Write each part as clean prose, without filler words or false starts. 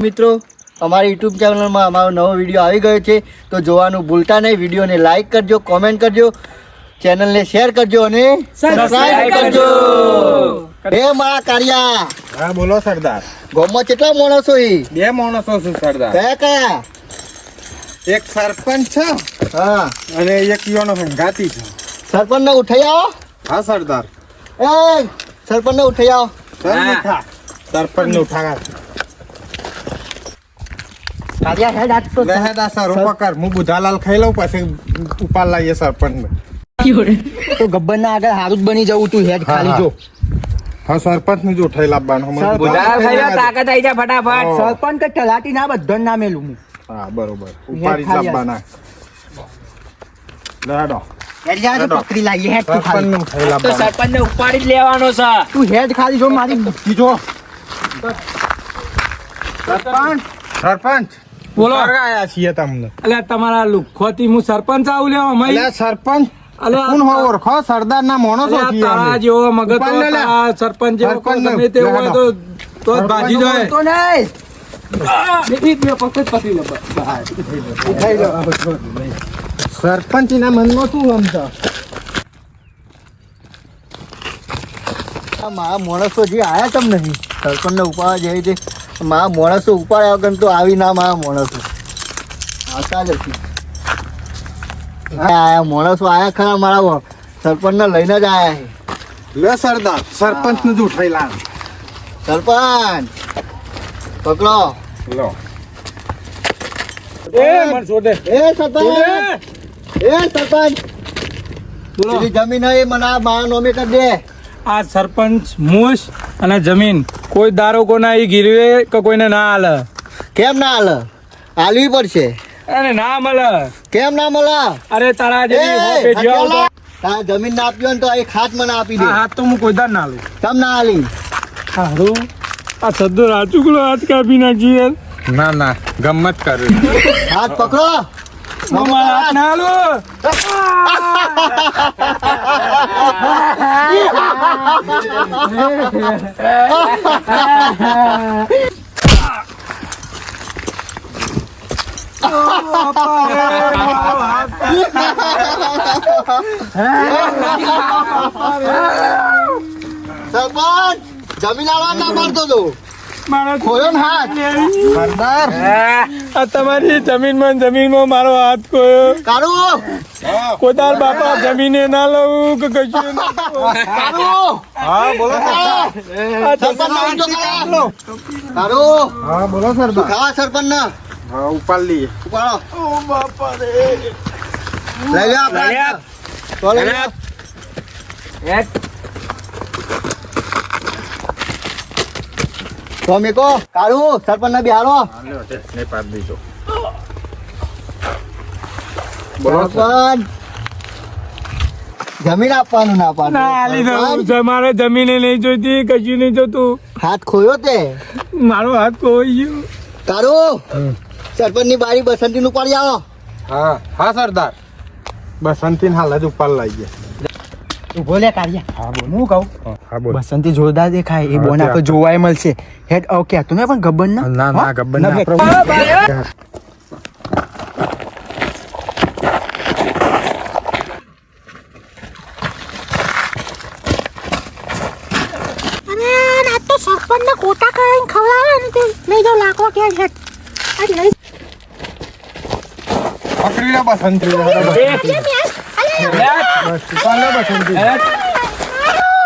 મિત્રો અમારી યુટ્યુબ ચેનલમાં અમારો નવો વિડીયો આવી ગયો છે તો જોવાનું ભૂલતા નહીં. વિડીયોને લાઈક કરજો, કોમેન્ટ કરજો, ચેનલને શેર કરજો અને સબસ્ક્રાઇબ કરજો. હે મારા કારિયા. હા બોલો સરદાર. ગામમાં કેટલા માણસો છે? 2 માણસો છું સરદાર. કયા કયા? એક સરપંચ છે હા અને એક યોનો સંગાતી છે. સરપંચને ઉઠાઈ આવો. હા સરદાર. એ સરપંચને ઉઠાઈ આવો. સરપંચ ને ઉઠા કારિયા હેડ આજ તો લેહેડા સર ઉપકાર હું બુધાલાલ ખાઈ લઉં પછી ઉપાડ લાવીએ સરપંચ ને. તો ગબ્બરના આગળ હારું જ બની જવું. તું હેડ ખાલી જો. હા સરપંચ ને જ ઉઠાઈ લાવવાનું. બુધાલાલ ખાઈ લો, તાકાત આવી જા ફટાફટ. સરપંચ કે તલાટી ના બધાને ના મેલું હું. હા બરોબર ઉપાડી જ લાવવાના. લેડો હેડ જા તો પકડી લાવીએ. હેડ તું સરપંચ ખાલી. ને ઉઠાઈ તો લાવવાના. સરપંચ ને ઉપાડી જ લેવાનો છે. તું હેડ ખાલી જો મારી બુદ્ધિ જો. સરપંચ બોલો. આયા છીએ તમને. અલ્યા તમારા લુખોથી હું સરપંચ આવું લેવા મય. અલ્યા સરપંચ અલ્યા કોણ હો ઓળખો? સરદાર ના માણસો અલ્યા છીએ તારા અમે. જેવો મગજ ઉપાડ લે, લે. આ સરપંચ જેવો સરપંચ ને ગમે તે હોય તો જ ભાજી જાય. તો નહીં ઉઠાઈ લો. સરપંચ ના મનમાં શું સમજો? આ મારા માણસો જે આયા તમ નહીં સરપંચને ઉપાડવા જેવી છે. મારા માણસો ઉપાડ્યા વગર તો આવી ના મારા માણસો આવતા જ હતી. આયા માણસો આયા ખરા. મારા સરપંચને લઈને જ આયા છે. લે સરદાર સરપંચ ને જ ઉઠાઈ લાવ. સરપંચ પકડો. લો એ સરપંચ બોલો. પેલી જમીન હોય એ મને આ મારા નોમે કરી દે. આ સરપંચ મૂછ અને જમીન કોઈ દારો કોના ઈ ગીરવે કે કોઈને ના હાલે. કેમ ના હાલ? હાલવી પડશે. અરે ના મળે. કેમ ના મળે? અરે તારા જેવી હો પેઢીઓ આવતો. તારા જમીન ના આપી હોય ને તો એક હાથ મને આપી દે. આ હાથ તો હું કોઈ દાર ના લઉં. તમ ના હાલી. હારું આ સદ્દો રાજુકલો હાથ કાપી નાખી યાર. ના ના ગમત કર્યું. હાથ પકડો. હું મારા હાથ ના હાલું. સરપંચ જમીન આલવા ના પાડતો તો મારા ખોયો ને હાથ. સરદાર આ તમારી જમીનમાં મારો હાથ કોયો. કાઢું કોદાર બાપા જમીને ના લઉં કે કશું ના. કાઢું. હા બોલો સરદાર. સરપંચ ના ઊંચો કરો. કાઢું. હા બોલો સરદાર. ખાવા સરપંચ ના હા ઉપાડ લઈએ. ઉપાડો. લઈ લે આપણે. તો લઈ લે. તો મેકો કાઢું સરપંચ ને બિહારો. ને પાડ દીધો. બોલો સરપંચ જમીન આપવાનું ના ના હાલી દઉં. પાડું. મારે જમીને નહીં જોઈતી, કશું નહીં જોતું. હાથ ખોયો તે મારો હાથ ખોઈ ગયો. કાઢું. સરપંચ ની બારી બસંતી નું પાડી આવો. હા હા સરદાર. બસંતી હાલ જ ઉપાડ લાવીએ. ઉભો લે કાઢ્યા. હા બોલ. હું કહું હા બોલ. બસંતી જોરદાર દેખાય. એ હા, બોન આપણે ત્યાં. જોવાય મળશે. હેડ ઓકે તું ને પણ ગબ્બર ના ના ના ગબ્બર ના ના, અને આ તો સરપંચને કોટા કરીને ખવડાવે ને તે લઈ જાઓ લાખો કે છે આ લઈ પકડી લે બસંતી.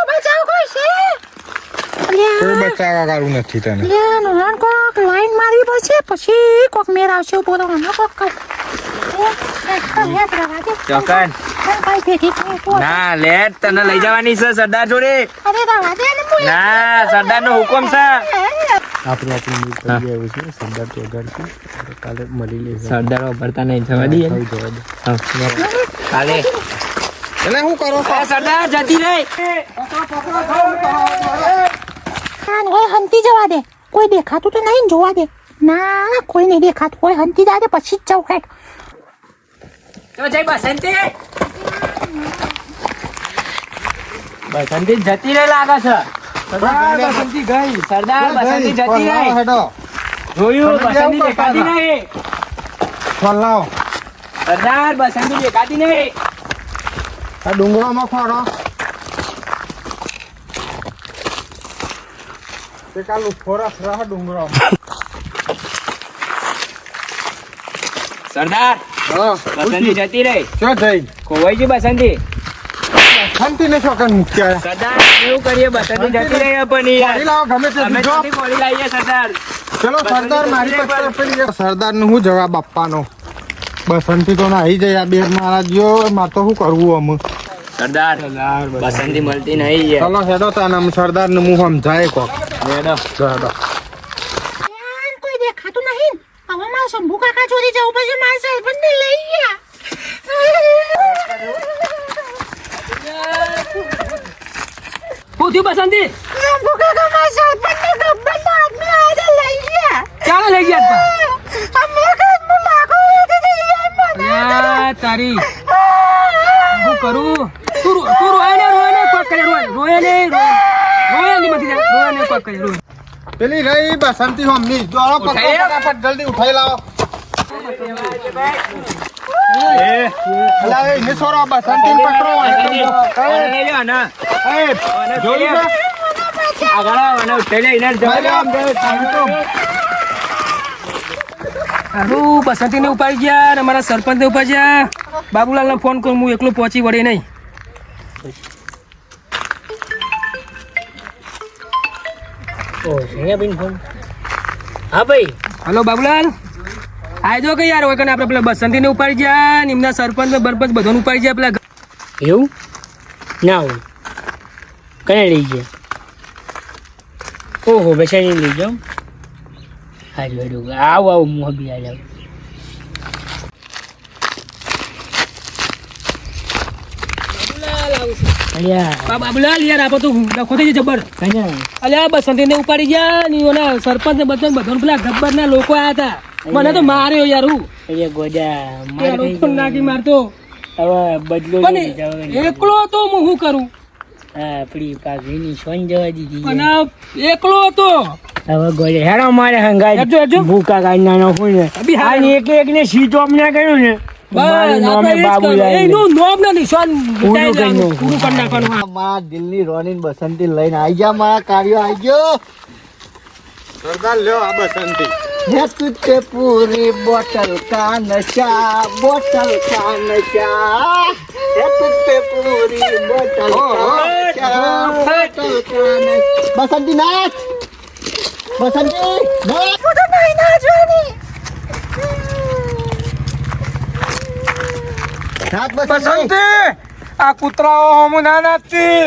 બચાવ કોઈ છે કોઈ બચાવવા વાળું નથી તને. લે નોન કોક લાઈન મારી પડશે પછી કોક મેર આવશે બોલો હમણાં કોક કહું ચોકન ના લેટ તને લઈ જવાની છે સરદાર જોડે. અરે રવા દે ને મુએ ના સરદાર નો હુકમ છે. સરદાર ભરતા નહીં જવા દઈએ. કાલે એટલે શું કરો છો? સરદાર જતી રહી. ઓય હંતી જવા દે કોઈ દેખાતું તો નહીં જોવા દે ના કોઈ નહીં દેખાતું કોઈ હંતી જાય પછી જ જાઉં હેઠ તો જઈ બસંતી. બસંતી જતી રહી લાગે છે. સરદાર બસંતી ગઈ. સરદાર બસંતી જતી રહી. હેડો જોયું તમે બસંતી કેવું દેખાતી કરતા નહીં ફોન લાવો સરદાર બસંતી દેખાતી નહીં આ ડુંગળામાં ખોડો તે કાલ ખોરાક રાહ ડુંગળામાં સરદાર હા બસંતી જતી રહી શું થઈ ખોવાઈ ગઈ બસંતી શાંતિ ને છોકરા મૂક્યા સરદાર કેવું કરીએ બસંતી જતી રહી આપણને યાર. કોળી લાવો ગમે તે અમે જો ત્યાંથી કોળી લાવીએ સરદાર ચલો સરદાર મારી પાસે પેલી સરદાર નું શું જવાબ આપવાનો બસંતી તો નાહી જાય આ બે મારા જીઓ મારે તો શું કરવું અમુક સરદાર બસંતી મળતી નહીં યાર. ચલો હેડો તાના સરદાર નું મું સમજાય કોક હેડો. હેડો યાર, કોઈ દેખાતું નહીં હવે મારા શંભુ કાકા ચોરી જવું પછી મારા સરપંચને લઈ ગયા શું થયું બસંતી શંભુ કાકા મારા સરપંચને ગબ્બરના હાથમાં આવીને લઈ ગયા ક્યારે લઈ ગયા અમે કાંઈ લાગો હતી યાર મને તારી શું કરું તું રોય ને કોક કરે રોય ને મતી જાય રોય ને કોક કરે રોય પેલી રહી બસંતી હોમની દોડો પકડો ઉઠાઈ. ફટાફટ જલ્દી ઉઠાઈ લાવો અલા એ ને છોરો બસંતી પકડો જોઈ લે બસંતી ને ઉપાડી ગયા અને મારા સરપંચ ને ઉપાડી ગયા બાબુલાલ ને ફોન કરું હું એકલો પહોંચી વળે નહીં હા ભાઈ હલો બાબુલાલ આજો કે યાર હોય કને આપણે પેલા બસંતી ને ઉપાડી ગયા ને એમના સરપંચ ને બરપંચ બધાને ઉપાડી ગયા પેલા એવું ના હોય કને લઈ ગયા ઓહો બેસાડી લઈ જાઓ હારું હારું આવું હું બી આ જાઉં બાબુલાલ યાર આપો તો લખો થઈ જબર અલ્યા બસંતી ને ઉપાડી ગયા ને ઓલા સરપંચ ને બધા પેલા ગબ્બર ના લોકો આયા હતા મને તો માર્યો યાર હું નાખી મારતો હવે બદલો એકલો હતો હું શું કરું આપડી પાઘડીની સોન જવા દીધી અને એકલો હતો હવે ગોજે હેડો મારે હંગાઈ ભૂકા કાઢી નાનો હોય ને એક એક ને સીધો અમને કર્યું ને મારા દિલની રોની બસંતી લઈને આવી જા મારા કાર્યો આવી ગયો સરદાર લ્યો આ બસંતી है तुझे पूरी बोतल का नशा बोतल का नशा है तुझे पूरी बोतल का नशा बोतल का नशा बसंती नाच बसंती नाच હું તો નહીં ના જોવાની नाच बसंती આ કૂતરાઓ હમ ના નાચતી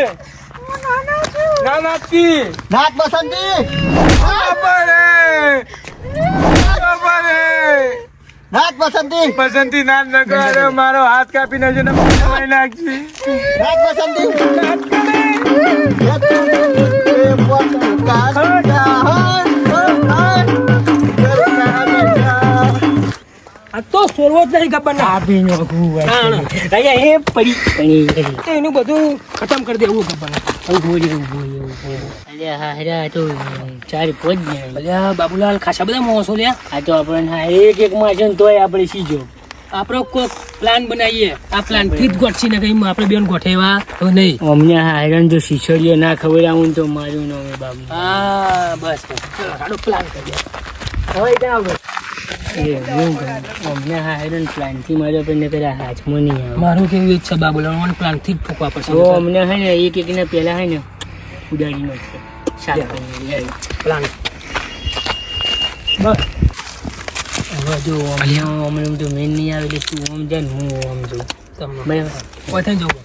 ના નાચતી नाच बसंती नाच बसंती બસંતી નાચ ન કરે મારો હાથ કાપી નાખજો ને મારી નાખજી नाच बसंती है तुझे बोतल का नशा આ તો સોરવો જ નહીં ગબ્બર ના આપી નો એ પડી એનું બધું ખતમ કરી દેવું ગબ્બર ના બાબુલાલ ખાસા બધા મોસો લ્યા આ તો આપણને એક એક માં છે ને તોય આપણે સીજો આપણો કોક પ્લાન બનાવીએ આ પ્લાન થી જ ગોઠસી ને કઈ આપણે બેન ગોઠેવા તો નહીં અમને હાયરન જો શીછડીઓ ના ખબર આવું તો મારું નો બાબુ હા બસ ચલો સાડો પ્લાન કરીએ હવે ત્યાં અમને હાયરન પ્લાન થી મારે આપણને પેલા હાથમાં નહીં આવે મારું કેવું જ છે બાબુલાલ પ્લાન થી જ ફૂકવા પડશે તો અમને હે ને એક એક ને પેલા હે ને ઉડાડી નાખશે પ્લાન બસ હવે જો અમને તો મેન નહીં આવે એટલે તું આમ જાય ને હું આમ જોઉં બરાબર પોતે જવું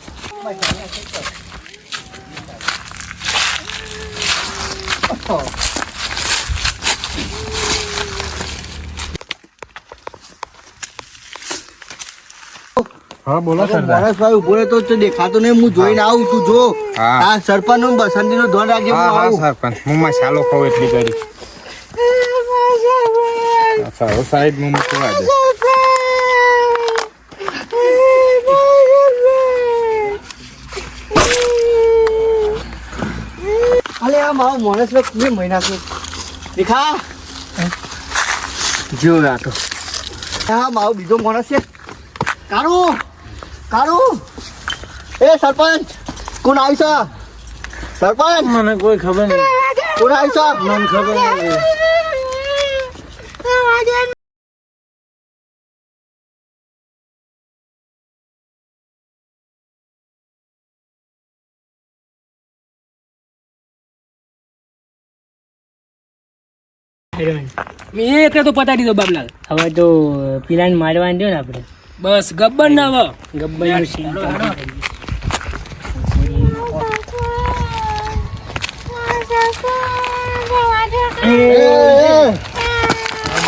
હા બોલો સરદાર માણસભાઈ ઉભો રહે તો દેખાતો નહીં હું જોઈને આવું તું જો હા. આ સરપંચ નું બસંતી નું ધ્યાન રાખજે હું હા હા આવું સરપંચ હું મસાલો ખાવ એટલી કરી અચ્છા સાઈડ માં મૂકવા દે અલે આ મારો માણસ બે મહિના છે દેખા જો આ તો હા મારો બીજો માણસ છે કાળું કાળું એ સરપંચ કોણ આવી છે સરપંચ મને કોઈ ખબર નહીં કોણ આવી છે મને ખબર નહીં મેં એટલે તો પતાવી દીધો બાબલાલ. હવે તો પીલાને મારવાનું દો ને આપણે. બસ ગબ્બર ના હવે ગબ્બર નું સીન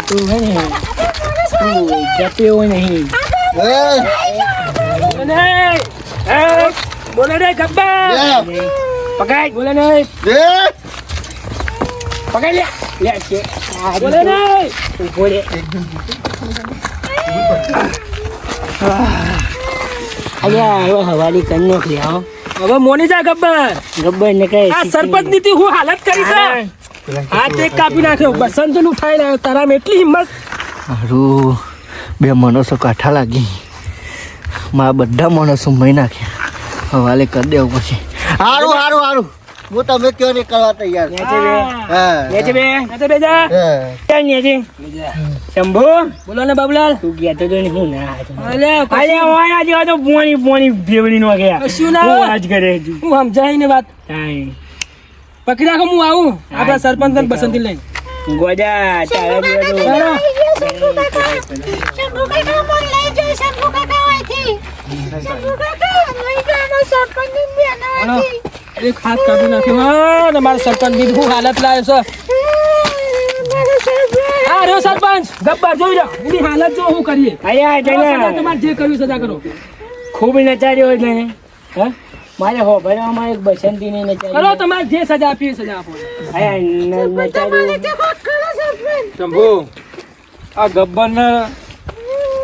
તું હે ને તું જતો એવો નહીં. બોલે રે ગબ્બર પકડ બોલે નહીં પકડ લે છે બોલે નહીં બોલે અલ્યા હવે હવાલી કન નો લ્યા હવે મોની જા ગબ્બર ગબ્બર ને કહે આ સરપંચ નીતિ હું હાલત કરી છે હાથ એક કાપી નાખ્યો બસંત નું ઉઠાઈ લાવ્યો તારામાં એટલી હિંમત હારું બે માણસો કાઠા લાગી મારા બધા માણસો મહી નાખ્યા હવાલે કરી દેવું પછી હારું હારું હારું હું તમે કયો ને કરવા તૈયાર હા નેચે બે જા ચાલ નેચે શંભુ બોલો ને બાબુલાલ તું ગયા તો ને હું ના અલે ઓયા જેવા તો પોણી ભેવડી નો ગયા શું ના આજ કરે હું સમજાય ને વાત પકડી રાખો હું આવું આપણા સરપંચ ને બસંતી લઈને ગોડા તારા જેવા એક હાથ કાઢી નાખ્યો તમારા સરપંચ ની હું હાલત લાવ્યો છે આ રહ્યો સરપંચ ગબ્બર જોઈ લો એની હાલત જો હું કરીએ તમારે જે કર્યું સજા કરો ખૂબ નચાર્યો એટલે હા મારે હો ભરવામાં એક બસંતી ને નચાર્યો કરો તમારે જે સજા આપી એ સજા આપો શંભુ આ ગબ્બર ને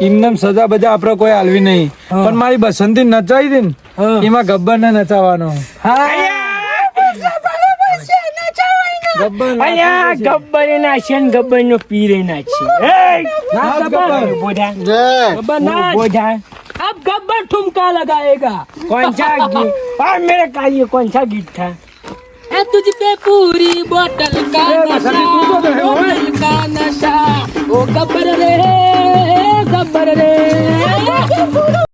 એમને સજા બજા આપડે કોઈ હાલવી નહીં પણ મારી બસંતી નચાવી હતી ને એમાં ગબ્બર ને નચાવવાનો ગબ્બર નાચે ગબ્બર નો પીરે નાચે अब गब्बर ठुमका लगाएगा कौन सा गीत और मेरे कालिए कौन सा गीत था तुझ पे पूरी बोतल का नशा ओ गब्बर रे